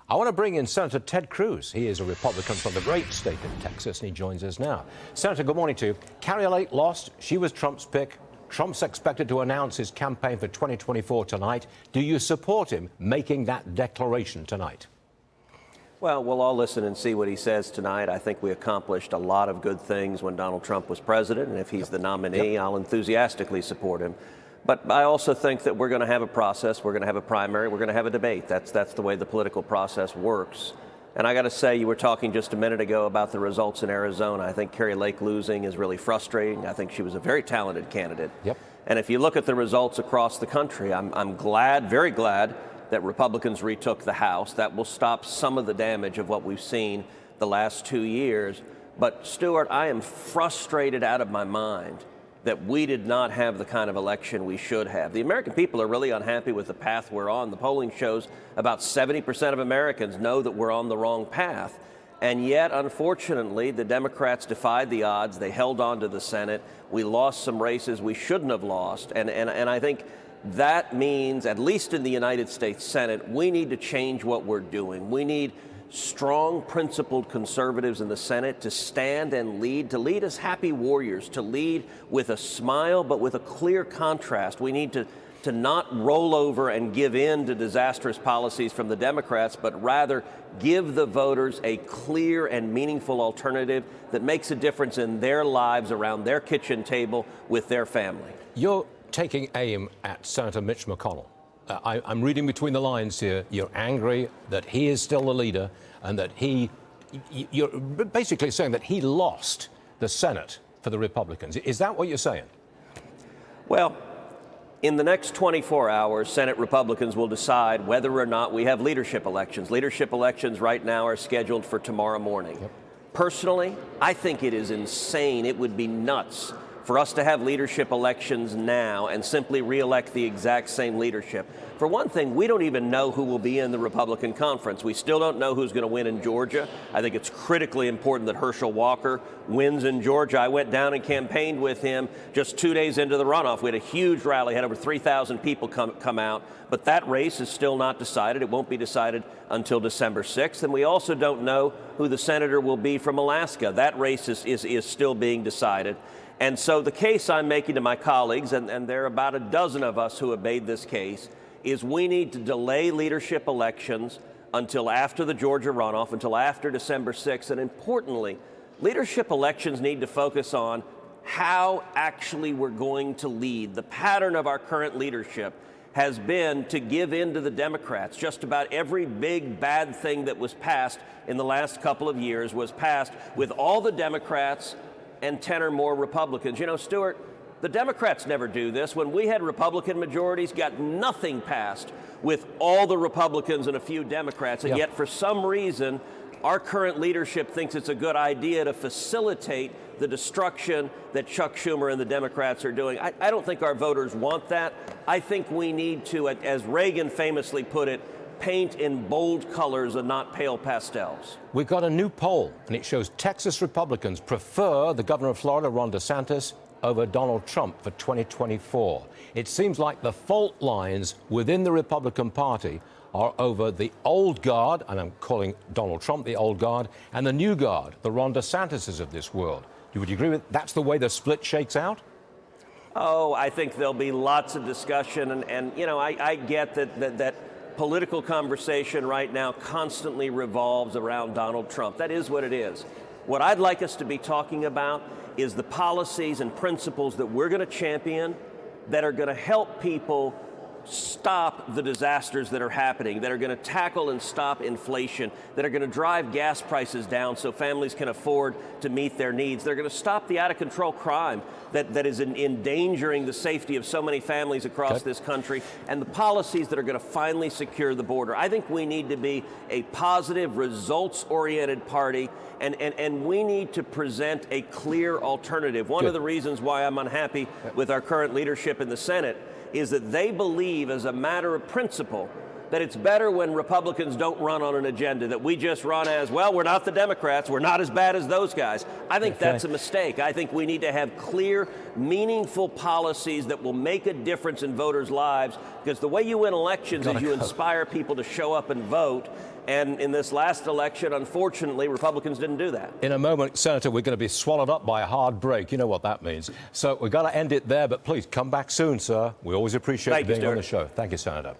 I want to bring in Senator Ted Cruz. He is a Republican from the great state of Texas, and he joins us now. Senator, good morning to you. Carrie Lake lost. She was Trump's pick. Trump's expected to announce his campaign for 2024 tonight. Do you support him making that declaration tonight? Well, we'll all listen and see what he says tonight. I think we accomplished a lot of good things when Donald Trump was president, and if he's the nominee, I'll enthusiastically support him. But I also think that we're going to have a process. We're going to have a primary. We're going to have a debate. That's the way the political process works. And I got to say, you were talking just a minute ago about the results in Arizona. I think Carrie Lake losing is really frustrating. I think she was a very talented candidate. Yep. And if you look at the results across the country, I'm glad, very glad, that Republicans retook the House. That will stop some of the damage of what we've seen the last 2 years. But, Stuart, I am frustrated out of my mind that we did not have the kind of election we should have. The American people are really unhappy with the path we're on. The polling shows about 70% of Americans know that we're on the wrong path. And yet, unfortunately, the Democrats defied the odds. They held on to the Senate. We lost some races we shouldn't have lost. And I think that means, at least in the United States Senate, we need to change what we're doing. We need strong, principled conservatives in the Senate to stand and lead, to lead as happy warriors, to lead with a smile but with a clear contrast. We need to not roll over and give in to disastrous policies from the Democrats, but rather give the voters a clear and meaningful alternative that makes a difference in their lives around their kitchen table with their family. You're taking aim at Senator Mitch McConnell. I'm reading between the lines here. You're angry that he is still the leader and that you're basically saying that he lost the Senate for the Republicans. Is that what you're saying? Well, in the next 24 hours, Senate Republicans will decide whether or not we have leadership elections. Leadership elections right now are scheduled for tomorrow morning. Yep. Personally, I think it is insane. It would be nuts for us to have leadership elections now and simply re-elect the exact same leadership. For one thing, we don't even know who will be in the Republican conference. We still don't know who's going to win in Georgia. I think it's critically important that Herschel Walker wins in Georgia. I went down and campaigned with him just 2 days into the runoff. We had a huge rally, had over 3,000 people come out, but that race is still not decided. It won't be decided until December 6th. And we also don't know who the senator will be from Alaska. That race is still being decided. And so the case I'm making to my colleagues, and there are about a dozen of us who have made this case, is we need to delay leadership elections until after the Georgia runoff, until after December 6th. And importantly, leadership elections need to focus on how actually we're going to lead. The pattern of our current leadership has been to give in to the Democrats. Just about every big bad thing that was passed in the last couple of years was passed with all the Democrats and 10 or more Republicans. You know, Stuart, the Democrats never do this. When we had Republican majorities, got nothing passed with all the Republicans and a few Democrats. And yet, for some reason, our current leadership thinks it's a good idea to facilitate the destruction that Chuck Schumer and the Democrats are doing. I don't think our voters want that. I think we need to, as Reagan famously put it, paint in bold colors and not pale pastels. We've got a new poll, and it shows Texas Republicans prefer the governor of Florida, Ron DeSantis, over Donald Trump for 2024. It seems like the fault lines within the Republican Party are over the old guard, and I'm calling Donald Trump the old guard, and the new guard, the Ron DeSantises of this world. Would you agree with that's the way the split shakes out? Oh, I think there'll be lots of discussion, and you know, I get that political conversation right now constantly revolves around Donald Trump. That is what it is. What I'd like us to be talking about is the policies and principles that we're going to champion that are going to help people stop the disasters that are happening, that are going to tackle and stop inflation, that are going to drive gas prices down so families can afford to meet their needs. They're going to stop the out-of-control crime that is endangering the safety of so many families across this country, and the policies that are going to finally secure the border. I think we need to be a positive, results-oriented party, and we need to present a clear alternative. One of the reasons why I'm unhappy with our current leadership in the Senate is that they believe, as a matter of principle, that it's better when Republicans don't run on an agenda, that we just run as, well, we're not the Democrats, we're not as bad as those guys. I think that's a mistake. I think we need to have clear, meaningful policies that will make a difference in voters' lives, because the way you win elections is you inspire people to show up and vote. And in this last election, unfortunately, Republicans didn't do that. In a moment, Senator, we're going to be swallowed up by a hard break. You know what that means. So we've got to end it there, but please come back soon, sir. We always appreciate you being on the show. Thank you, Senator.